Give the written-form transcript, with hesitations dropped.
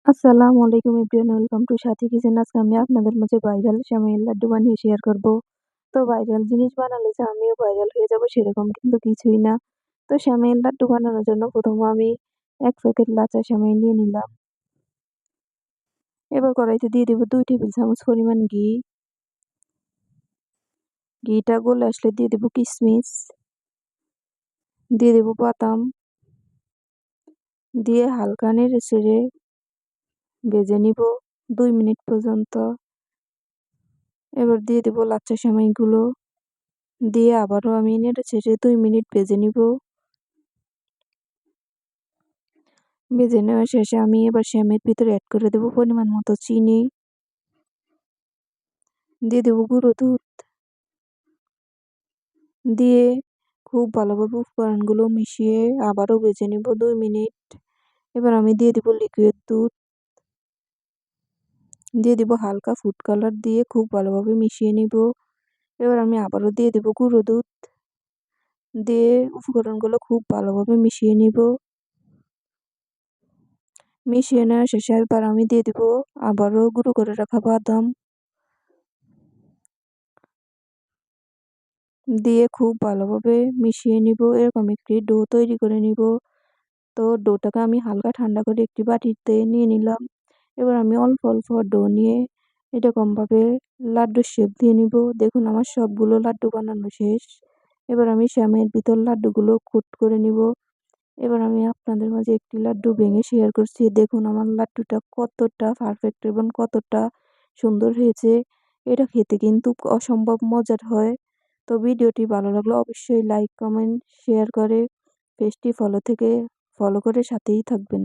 আসসালামু আলাইকুম everyone, welcome to Sathi kitchen. আজকে আমি আপনাদের মাঝে ভাইরাল সেমাইয়ের লাড্ডু বানিয়ে শেয়ার করব। তো ভাইরাল জিনিস বানালে যে আমিও ভাইরাল হয়ে যাব সেরকম কিন্তু কিছুই না। তো সেমাইয়ের লাড্ডু বানানোর জন্য প্রথমে আমি 1 প্যাকেট লাচা সেমাই নিয়ে নিলাম। এবার কড়াইতে দিয়ে দেব 2 টেবিল চামচ পরিমাণ ঘি। ঘিটা গলে আসলে দিয়ে দেব কিশমিশ, দিয়ে দেব বাদাম, দিয়ে হালকা নেড়ে চেড়ে ভেজে নিব 2 মিনিট পর্যন্ত। এবার দিয়ে দেব লাচ্ছা সেমাইগুলো, দিয়ে আবারও আমি নেড়ে চেড়ে 2 মিনিট ভেজে নিব। ভেজে নেওয়া শেষে আমি এবার সেমাইয়ের ভিতরে অ্যাড করে দেব পরিমাণ মতো চিনি, দিয়ে দেব গুঁড়ো দুধ, দিয়ে খুব ভালোভাবে উপকরণগুলো মিশিয়ে আবারও ভেজে নিব 2 মিনিট। এবার আমি দিয়ে দেব লিকুইড দুধ, দিয়ে দেব হালকা ফুড কালার, দিয়ে খুব ভালোভাবে মিশিয়ে নিব। এবার আমি আবারও দিয়ে দেব গুঁড়ো দুধ, দিয়ে উপকরণগুলো খুব ভালোভাবে মিশিয়ে নিব। মিশিয়ে নেওয়া শেষে এবার আমি দিয়ে দেব আবারও গুঁড়ো করে রাখা বাদাম, দিয়ে খুব ভালোভাবে মিশিয়ে নিব। এরকম একটি ডো তৈরি করে নিব। তো ডোটাকে আমি হালকা ঠান্ডা করে একটি বাটিতে নিয়ে নিলাম। এবার আমি অল্প অল্প ডো নিয়ে এরকমভাবে লাড্ডুর শেপ দিয়ে নিব। দেখুন আমার সবগুলো লাড্ডু বানানো শেষ। এবার আমি সেমাইয়ের ভিতর লাড্ডুগুলো কোট করে নিব। এবার আমি আপনাদের মাঝে একটি লাড্ডু ভেঙে শেয়ার করছি। দেখুন আমার লাড্ডুটা কতটা পারফেক্ট এবং কতটা সুন্দর হয়েছে। এটা খেতে কিন্তু অসম্ভব মজার হয়। তো ভিডিওটি ভালো লাগলে অবশ্যই লাইক, কমেন্ট, শেয়ার করে পেজটি ফলো করে সাথেই থাকবেন।